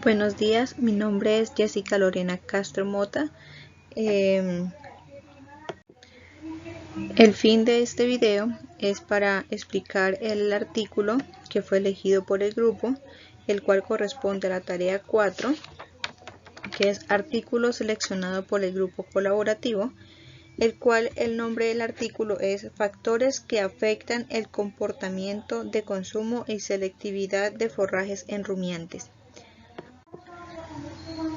Buenos días, mi nombre es Jessica Lorena Castro Mota. El fin de este video es para explicar el artículo que fue elegido por el grupo, el cual corresponde a la tarea 4, que es artículo seleccionado por el grupo colaborativo, el cual el nombre del artículo es Factores que afectan el comportamiento de consumo y selectividad de forrajes en rumiantes.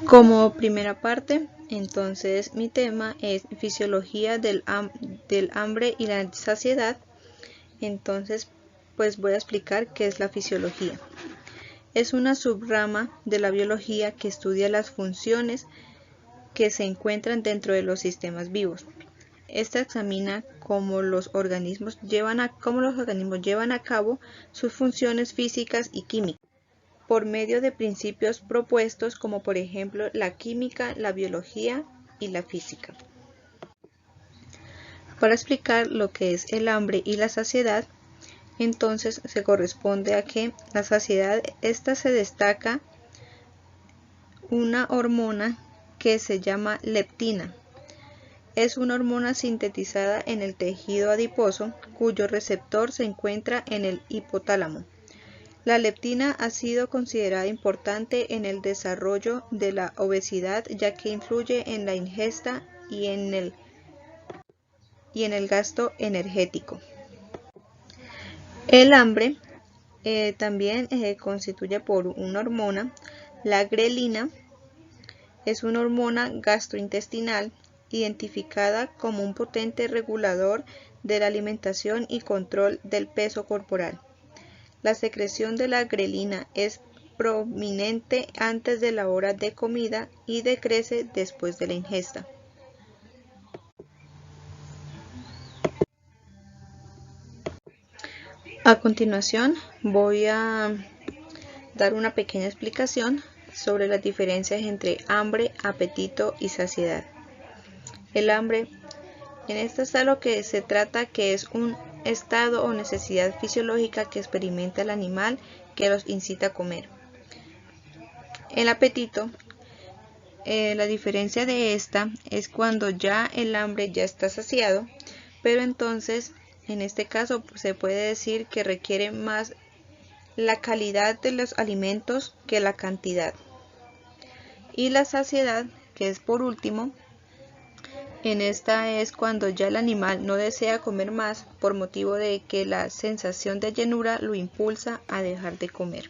Como primera parte, entonces mi tema es fisiología del hambre y la saciedad. Entonces, pues voy a explicar qué es la fisiología. Es una subrama de la biología que estudia las funciones que se encuentran dentro de los sistemas vivos. Esta examina cómo los organismos llevan a cabo sus funciones físicas y químicas, por medio de principios propuestos como por ejemplo la química, la biología y la física. Para explicar lo que es el hambre y la saciedad, entonces se corresponde a que la saciedad, esta se destaca una hormona que se llama leptina. Es una hormona sintetizada en el tejido adiposo cuyo receptor se encuentra en el hipotálamo. La leptina ha sido considerada importante en el desarrollo de la obesidad, ya que influye en la ingesta y en el gasto energético. El hambre también constituye por una hormona, la grelina. Es una hormona gastrointestinal identificada como un potente regulador de la alimentación y control del peso corporal. La secreción de la grelina es prominente antes de la hora de comida y decrece después de la ingesta. A continuación voy a dar una pequeña explicación sobre las diferencias entre hambre, apetito y saciedad. El hambre, en esta está lo que se trata, que es un estado o necesidad fisiológica que experimenta el animal que los incita a comer. El apetito, la diferencia de esta es cuando ya el hambre ya está saciado, pero entonces en este caso se puede decir que requiere más la calidad de los alimentos que la cantidad. Y la saciedad, que es por último, en esta es cuando ya el animal no desea comer más por motivo de que la sensación de llenura lo impulsa a dejar de comer.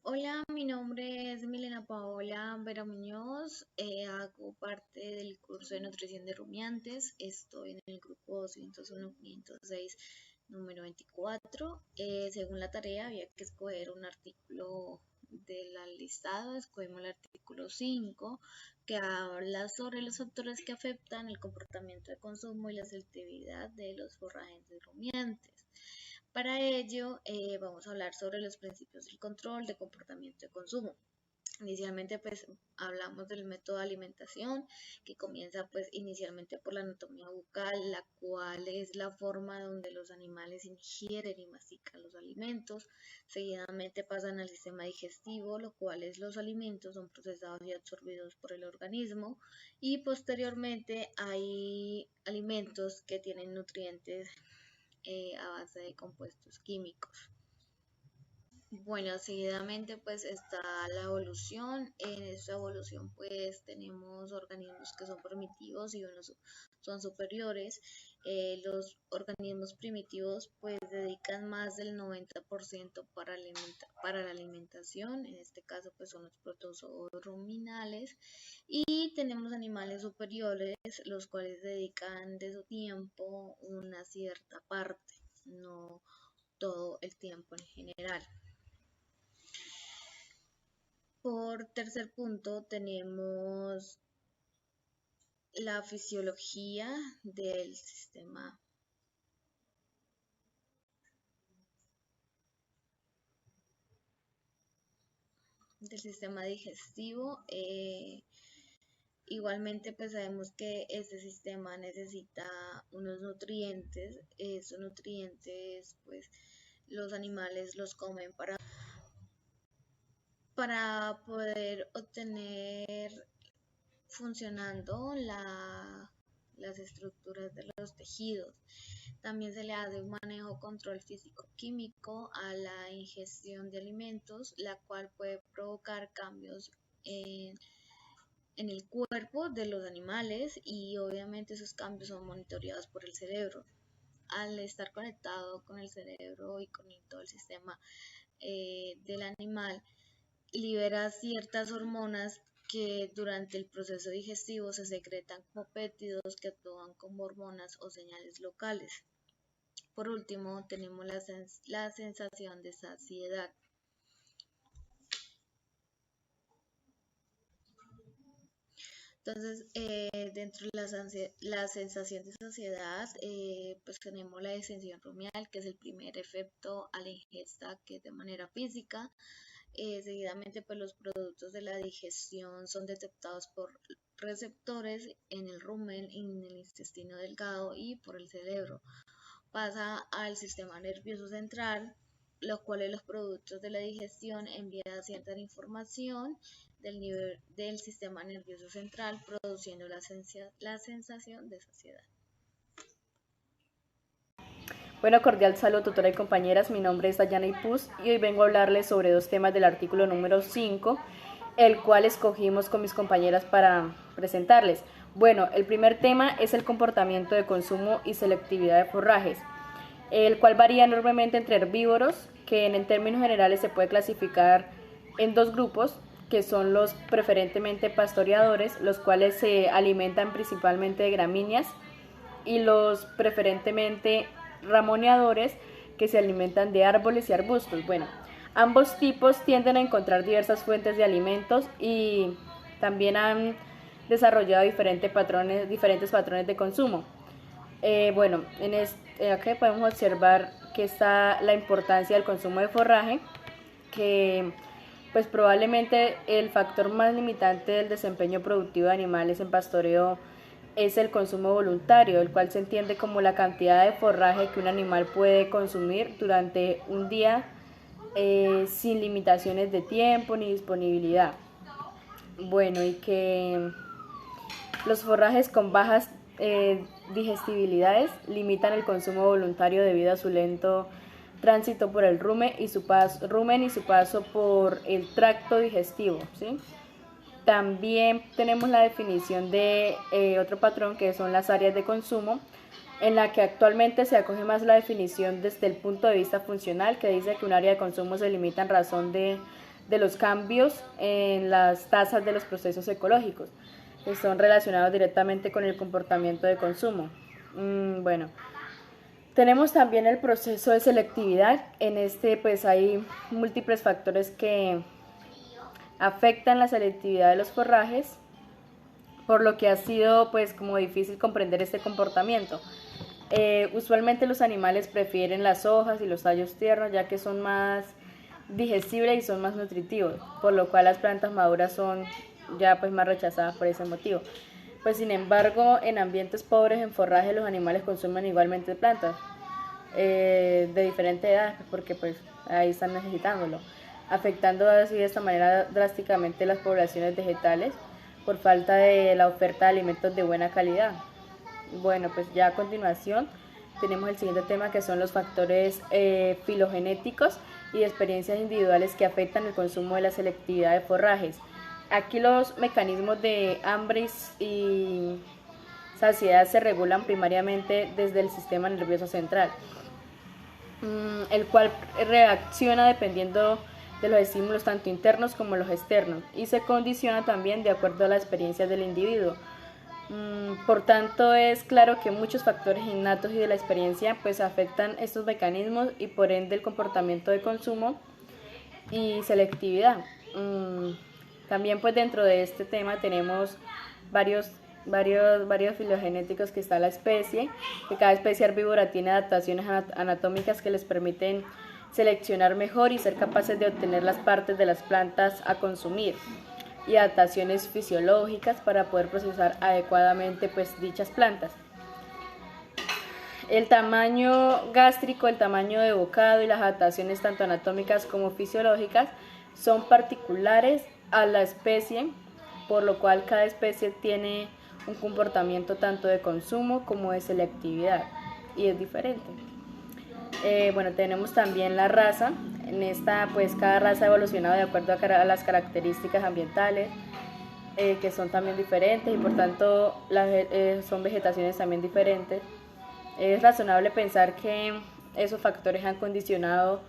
Hola, mi nombre es Milena Paola Vera Muñoz, hago parte del curso de nutrición de rumiantes, estoy en el grupo 201-506, número 24. Según la tarea había que escoger un artículo del listado, escogimos el artículo 5, que habla sobre los factores que afectan el comportamiento de consumo y la selectividad de los forrajes de rumiantes. Para ello, vamos a hablar sobre los principios del control de comportamiento de consumo. Inicialmente pues hablamos del método de alimentación, que comienza pues inicialmente por la anatomía bucal, la cual es la forma donde los animales ingieren y mastican los alimentos. Seguidamente pasan al sistema digestivo, lo cual es los alimentos son procesados y absorbidos por el organismo, y posteriormente hay alimentos que tienen nutrientes a base de compuestos químicos. Bueno, seguidamente pues está la evolución. En esta evolución pues tenemos organismos que son primitivos y unos son superiores. Los organismos primitivos pues dedican más del 90% para la alimentación. En este caso pues son los protozoos ruminales. Y tenemos animales superiores, los cuales dedican de su tiempo una cierta parte, no todo el tiempo en general. Por tercer punto tenemos la fisiología del sistema digestivo. Igualmente pues sabemos que este sistema necesita unos nutrientes. Esos nutrientes pues los animales los comen para poder obtener funcionando las estructuras de los tejidos. También se le hace un manejo control físico-químico a la ingestión de alimentos, la cual puede provocar cambios en el cuerpo de los animales, y obviamente esos cambios son monitoreados por el cerebro. Al estar conectado con el cerebro y con todo el sistema del animal, libera ciertas hormonas que durante el proceso digestivo se secretan como péptidos que actúan como hormonas o señales locales. Por último, tenemos la sensación de saciedad. Entonces, dentro de la sensación de saciedad, pues tenemos la distensión rumial, que es el primer efecto a la ingesta, que es de manera física. Seguidamente, pues los productos de la digestión son detectados por receptores en el rumen, en el intestino delgado y por el cerebro. Pasa al sistema nervioso central, los cuales los productos de la digestión envían cierta información del nivel del sistema nervioso central, produciendo la sensación de saciedad. Bueno, cordial saludo, tutora y compañeras. Mi nombre es Dayana Ipuz y hoy vengo a hablarles sobre dos temas del artículo número 5, el cual escogimos con mis compañeras para presentarles. Bueno, el primer tema es el comportamiento de consumo y selectividad de forrajes, el cual varía enormemente entre herbívoros, que en términos generales se puede clasificar en dos grupos, que son los preferentemente pastoreadores, los cuales se alimentan principalmente de gramíneas, y los preferentemente ramoneadores, que se alimentan de árboles y arbustos. Bueno, ambos tipos tienden a encontrar diversas fuentes de alimentos y también han desarrollado diferentes patrones de consumo. Bueno, aquí podemos observar que está la importancia del consumo de forraje, que pues probablemente el factor más limitante del desempeño productivo de animales en pastoreo es el consumo voluntario, el cual se entiende como la cantidad de forraje que un animal puede consumir durante un día sin limitaciones de tiempo ni disponibilidad. Bueno, y que los forrajes con bajas digestibilidades limitan el consumo voluntario debido a su lento tránsito por el rumen y su paso por el tracto digestivo, ¿sí? También tenemos la definición de otro patrón, que son las áreas de consumo, en la que actualmente se acoge más la definición desde el punto de vista funcional, que dice que un área de consumo se limita en razón de los cambios en las tasas de los procesos ecológicos, que son relacionados directamente con el comportamiento de consumo. Bueno, tenemos también el proceso de selectividad. En este pues hay múltiples factores que afectan la selectividad de los forrajes, por lo que ha sido pues como difícil comprender este comportamiento. Usualmente los animales prefieren las hojas y los tallos tiernos, ya que son más digestibles y son más nutritivos, por lo cual las plantas maduras son ya pues más rechazadas por ese motivo. Pues sin embargo, en ambientes pobres en forraje los animales consumen igualmente plantas de diferente edad, porque pues ahí están necesitándolo, afectando así de esta manera drásticamente las poblaciones vegetales por falta de la oferta de alimentos de buena calidad. Bueno, pues ya a continuación tenemos el siguiente tema, que son los factores filogenéticos y experiencias individuales que afectan el consumo de la selectividad de forrajes. Aquí los mecanismos de hambre y saciedad se regulan primariamente desde el sistema nervioso central, el cual reacciona dependiendo de los estímulos tanto internos como los externos, y se condiciona también de acuerdo a la experiencia del individuo. Por tanto, es claro que muchos factores innatos y de la experiencia pues afectan estos mecanismos y por ende el comportamiento de consumo y selectividad. También pues dentro de este tema tenemos varios filogenéticos, que está la especie, que cada especie herbívora tiene adaptaciones anatómicas que les permiten seleccionar mejor y ser capaces de obtener las partes de las plantas a consumir, y adaptaciones fisiológicas para poder procesar adecuadamente pues dichas plantas. El tamaño gástrico, el tamaño de bocado y las adaptaciones tanto anatómicas como fisiológicas son particulares a la especie, por lo cual cada especie tiene un comportamiento tanto de consumo como de selectividad y es diferente. Bueno, tenemos también la raza. En esta, pues cada raza ha evolucionado de acuerdo a las características ambientales, que son también diferentes y por tanto son vegetaciones también diferentes. Es razonable pensar que esos factores han condicionado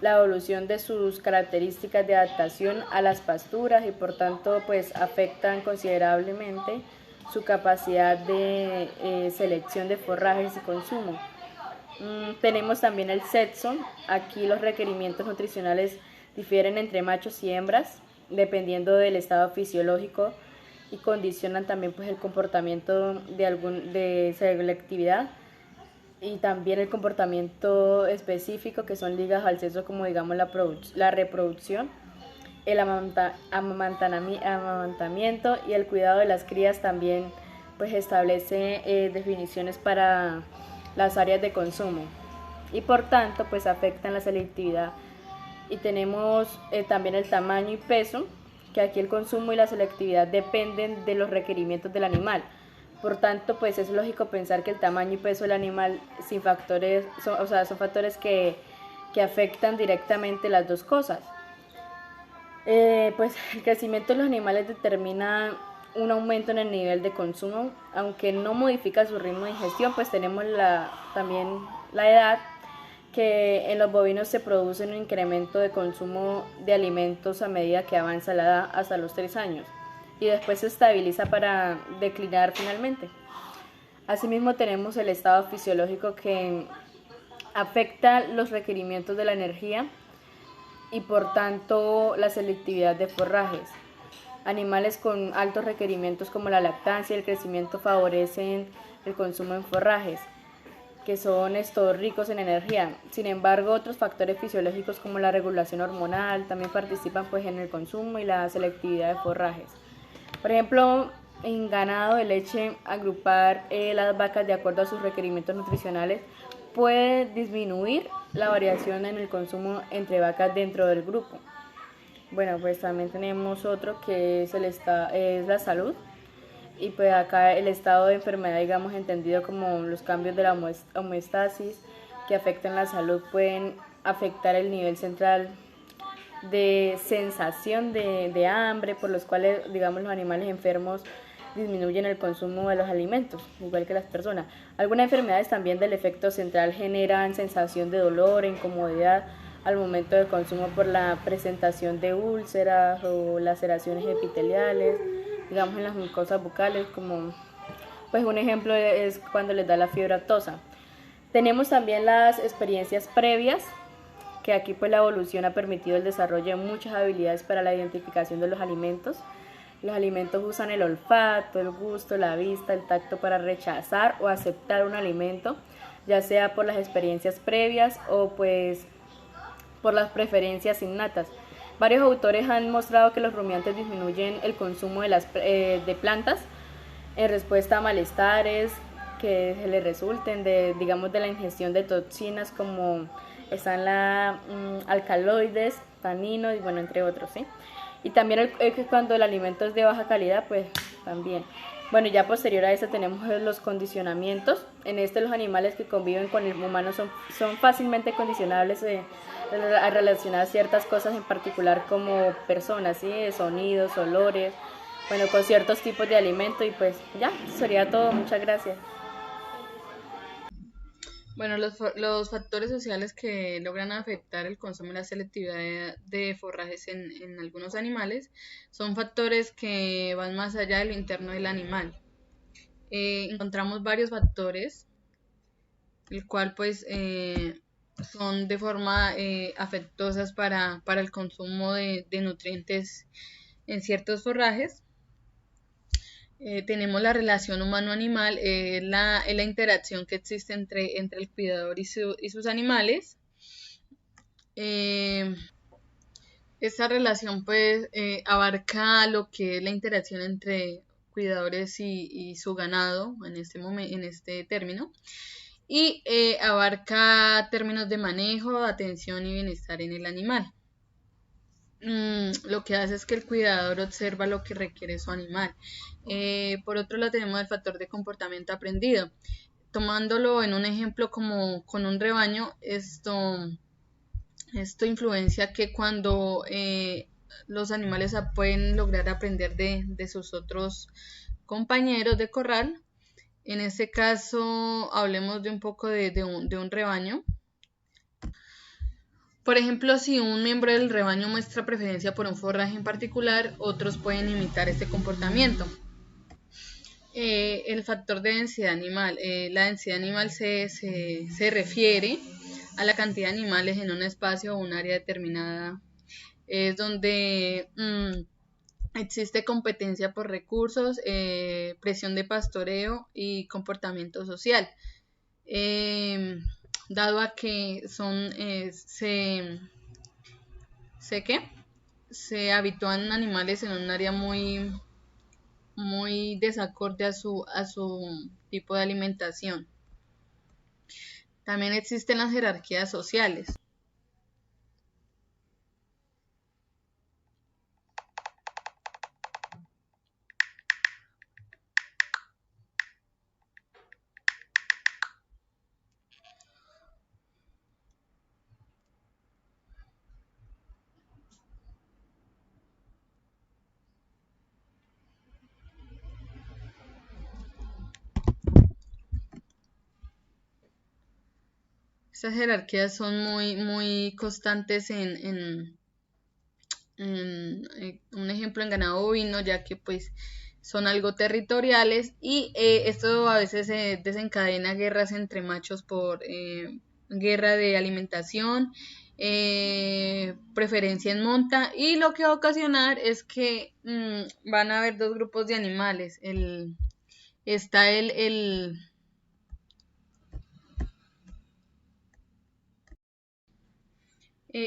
la evolución de sus características de adaptación a las pasturas y por tanto pues afectan considerablemente su capacidad de selección de forrajes y consumo. Tenemos también el sexo. Aquí los requerimientos nutricionales difieren entre machos y hembras dependiendo del estado fisiológico y condicionan también pues el comportamiento de selectividad y también el comportamiento específico que son ligados al sexo, como digamos la reproducción, el amamantamiento y el cuidado de las crías. También pues establece definiciones para las áreas de consumo y por tanto pues afectan la selectividad. Y tenemos también el tamaño y peso, que aquí el consumo y la selectividad dependen de los requerimientos del animal. Por tanto, pues es lógico pensar que el tamaño y peso del animal son factores que afectan directamente las dos cosas. Pues el crecimiento de los animales determina un aumento en el nivel de consumo, aunque no modifica su ritmo de ingestión, pues tenemos también la edad, que en los bovinos se produce un incremento de consumo de alimentos a medida que avanza la edad hasta los 3 años y después se estabiliza para declinar finalmente. Asimismo tenemos el estado fisiológico que afecta los requerimientos de la energía y por tanto la selectividad de forrajes. Animales con altos requerimientos como la lactancia y el crecimiento favorecen el consumo en forrajes, que son estos ricos en energía. Sin embargo, otros factores fisiológicos como la regulación hormonal también participan pues en el consumo y la selectividad de forrajes. Por ejemplo, en ganado de leche, agrupar las vacas de acuerdo a sus requerimientos nutricionales puede disminuir la variación en el consumo entre vacas dentro del grupo. Bueno, pues también tenemos otro que es la salud. Y pues acá el estado de enfermedad, digamos, entendido como los cambios de la homeostasis que afectan la salud, pueden afectar el nivel central de sensación de hambre, por los cuales, digamos, los animales enfermos disminuyen el consumo de los alimentos, igual que las personas. Algunas enfermedades también del efecto central generan sensación de dolor, incomodidad al momento del consumo por la presentación de úlceras o laceraciones epiteliales, digamos en las mucosas bucales, como pues un ejemplo es cuando les da la fiebre aftosa. Tenemos también las experiencias previas, que aquí pues la evolución ha permitido el desarrollo de muchas habilidades para la identificación de los alimentos. Los alimentos usan el olfato, el gusto, la vista, el tacto para rechazar o aceptar un alimento, ya sea por las experiencias previas o pues por las preferencias innatas. Varios autores han mostrado que los rumiantes disminuyen el consumo de plantas en respuesta a malestares que se les resulten de la ingestión de toxinas como están alcaloides, taninos y bueno, entre otros, ¿sí? Y también cuando el alimento es de baja calidad, pues también. Bueno, ya posterior a esto tenemos los condicionamientos. En los animales que conviven con el humano son fácilmente condicionables a relacionar ciertas cosas en particular como personas, ¿sí? Sonidos, olores, bueno, con ciertos tipos de alimento y pues ya, sería todo. Muchas gracias. Bueno, los factores sociales que logran afectar el consumo y la selectividad de forrajes en algunos animales son factores que van más allá de lo interno del animal. Encontramos varios factores, el cual pues son de forma afectuosas para el consumo de nutrientes en ciertos forrajes. Tenemos la relación humano-animal, la interacción que existe entre el cuidador y sus animales. Esta relación pues abarca lo que es la interacción entre cuidadores y su ganado en este término. y abarca términos de manejo, atención y bienestar en el animal. Lo que hace es que el cuidador observa lo que requiere su animal. Por otro lado tenemos el factor de comportamiento aprendido. Tomándolo en un ejemplo como con un rebaño, esto influencia que cuando los animales pueden lograr aprender de sus otros compañeros de corral. En este caso hablemos de un poco de un rebaño. Por ejemplo, si un miembro del rebaño muestra preferencia por un forraje en particular, otros pueden imitar este comportamiento. El factor de densidad animal. La densidad animal se refiere a la cantidad de animales en un espacio o un área determinada. Es donde existe competencia por recursos, presión de pastoreo y comportamiento social. Dado a que se habitúan animales en un área muy desacorde a su tipo de alimentación. También existen las jerarquías sociales. Estas jerarquías son muy constantes en un ejemplo en ganado bovino, ya que pues son algo territoriales y esto a veces desencadena guerras entre machos por guerra de alimentación, preferencia en monta, y lo que va a ocasionar es que van a haber dos grupos de animales.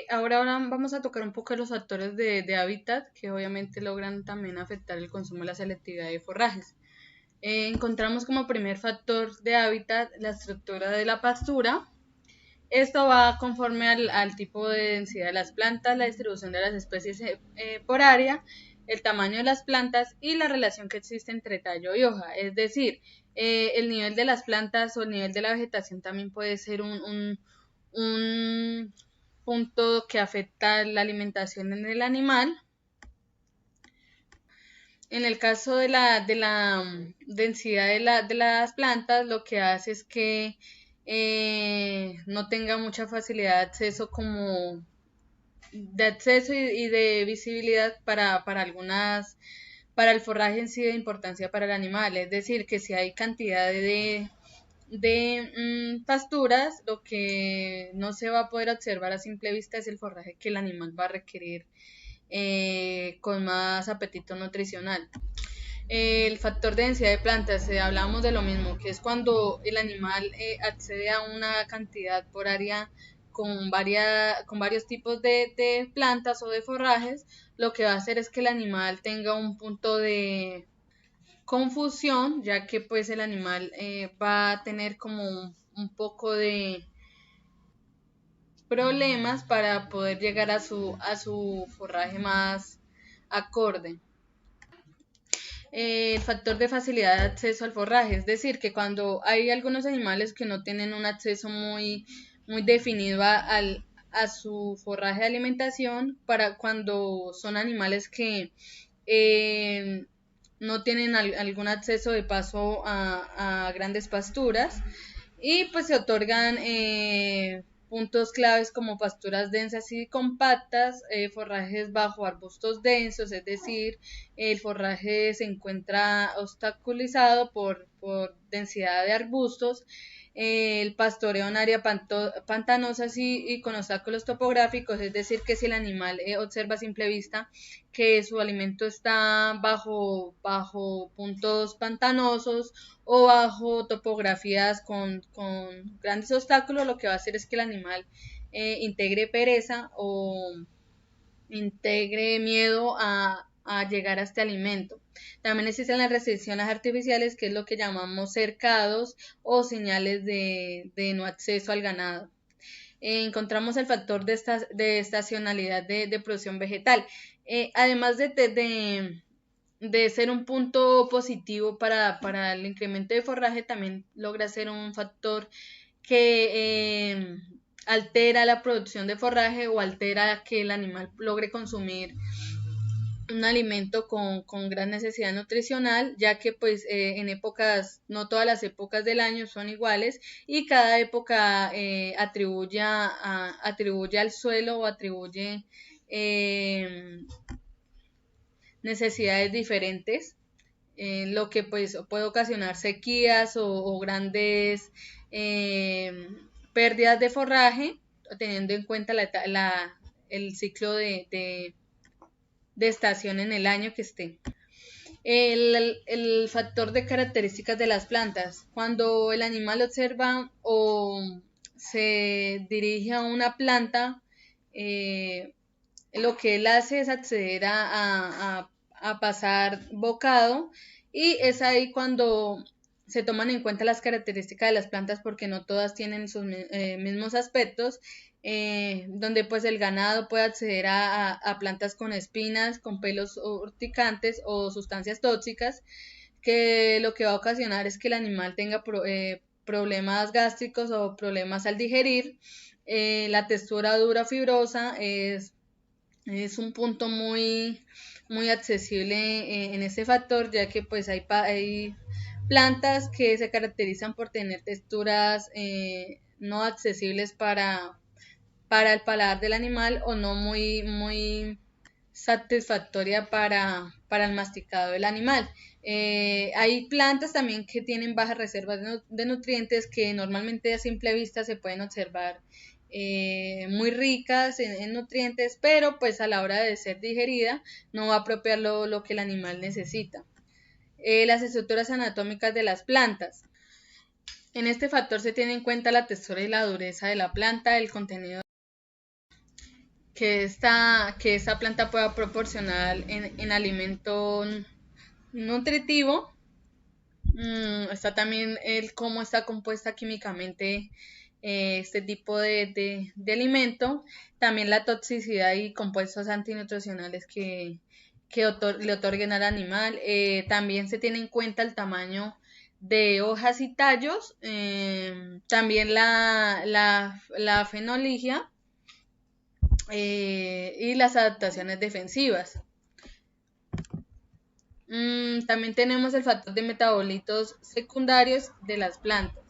Ahora vamos a tocar un poco los factores de hábitat que obviamente logran también afectar el consumo y la selectividad de forrajes. Encontramos como primer factor de hábitat la estructura de la pastura. Esto va conforme al tipo de densidad de las plantas, la distribución de las especies por área, el tamaño de las plantas y la relación que existe entre tallo y hoja. Es decir, el nivel de las plantas o el nivel de la vegetación también puede ser un punto que afecta la alimentación en el animal. En el caso de la densidad de las plantas, lo que hace es que no tenga mucha facilidad de acceso y de visibilidad para el forraje en sí de importancia para el animal. Es decir, que si hay cantidad de pasturas, lo que no se va a poder observar a simple vista es el forraje que el animal va a requerir con más apetito nutricional. El factor de densidad de plantas, hablamos de lo mismo, que es cuando el animal accede a una cantidad por área con varios tipos de plantas o de forrajes. Lo que va a hacer es que el animal tenga un punto de confusión, ya que pues el animal va a tener como un poco de problemas para poder llegar a su forraje más acorde. El factor de facilidad de acceso al forraje, es decir, que cuando hay algunos animales que no tienen un acceso muy definido a su forraje de alimentación, para cuando son animales que no tienen algún acceso de paso a grandes pasturas, y pues se otorgan puntos claves como pasturas densas y compactas, forrajes bajo arbustos densos, es decir, el forraje se encuentra obstaculizado por densidad de arbustos, el pastoreo en área pantanosa y con obstáculos topográficos, es decir, que si el animal observa a simple vista que su alimento está bajo puntos pantanosos o bajo topografías con grandes obstáculos, lo que va a hacer es que el animal integre pereza o integre miedo a a llegar a este alimento. También existen las restricciones artificiales, que es lo que llamamos cercados o señales de no acceso al ganado. Encontramos el factor de estacionalidad de producción vegetal. Además de ser un punto positivo para el incremento de forraje, también logra ser un factor que altera la producción de forraje o altera que el animal logre consumir un alimento con gran necesidad nutricional, ya que pues en épocas, no todas las épocas del año son iguales y cada época atribuye al suelo o atribuye necesidades diferentes, lo que pues puede ocasionar sequías o grandes pérdidas de forraje, teniendo en cuenta el ciclo de estación en el año que esté. El factor de características de las plantas. Cuando el animal observa o se dirige a una planta, lo que él hace es acceder a pasar bocado, y es ahí cuando se toman en cuenta las características de las plantas, porque no todas tienen sus mismos aspectos, donde pues el ganado puede acceder a plantas con espinas, con pelos urticantes o sustancias tóxicas, que lo que va a ocasionar es que el animal tenga problemas gástricos o problemas al digerir. La textura dura fibrosa es un punto muy accesible en este factor, ya que pues hay plantas que se caracterizan por tener texturas no accesibles para el paladar del animal, o no muy satisfactoria para el masticado del animal. Hay plantas también que tienen bajas reservas de nutrientes, que normalmente a simple vista se pueden observar muy ricas en nutrientes, pero pues a la hora de ser digerida no va a apropiar lo que el animal necesita. Las estructuras anatómicas de las plantas. En este factor se tiene en cuenta la textura y la dureza de la planta, el contenido que esta planta pueda proporcionar en alimento nutritivo. Está también el cómo está compuesta químicamente este tipo de alimento, también la toxicidad y compuestos antinutricionales que le otorguen al animal. También se tiene en cuenta el tamaño de hojas y tallos, también la fenoligia y las adaptaciones defensivas. También tenemos el factor de metabolitos secundarios de las plantas.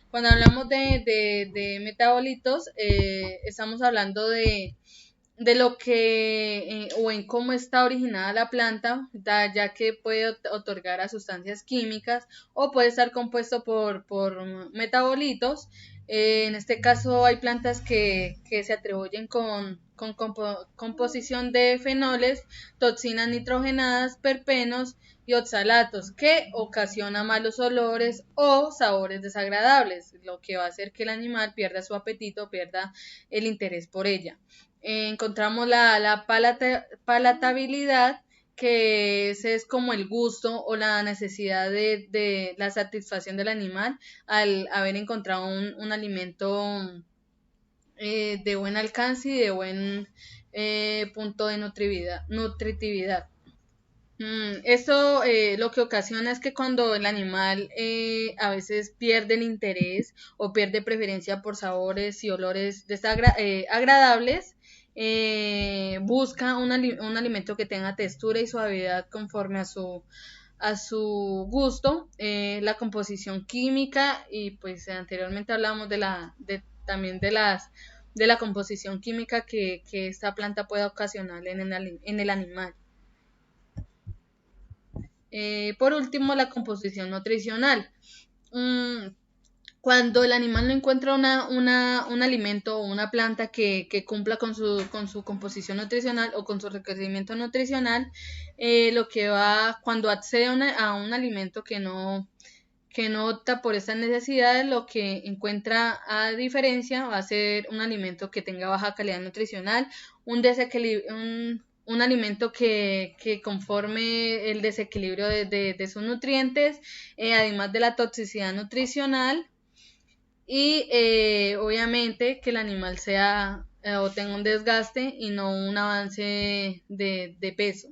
Cuando hablamos de metabolitos, estamos hablando de lo que o en cómo está originada la planta, ya que puede otorgar a sustancias químicas o puede estar compuesto por metabolitos. En este caso hay plantas que se atribuyen con composición de fenoles, toxinas nitrogenadas, terpenos y oxalatos, que ocasiona malos olores o sabores desagradables, lo que va a hacer que el animal pierda su apetito, pierda el interés por ella. Encontramos la palatabilidad, que ese es como el gusto o la necesidad de la satisfacción del animal al haber encontrado un alimento de buen alcance y de buen punto de nutritividad. Eso lo que ocasiona es que cuando el animal a veces pierde el interés o pierde preferencia por sabores y olores agradables, busca un alimento que tenga textura y suavidad conforme a su gusto. La composición química, y pues anteriormente hablamos también de la composición química que esta planta pueda ocasionar en el animal. Por último, la composición nutricional. Cuando el animal no encuentra un alimento o una planta que cumpla con su composición nutricional o con su requerimiento nutricional, cuando accede a un alimento que no opta por estas necesidades, lo que encuentra a diferencia va a ser un alimento que tenga baja calidad nutricional, un un alimento que conforme el desequilibrio de sus nutrientes, además de la toxicidad nutricional, y obviamente que el animal sea o tenga un desgaste y no un avance de peso.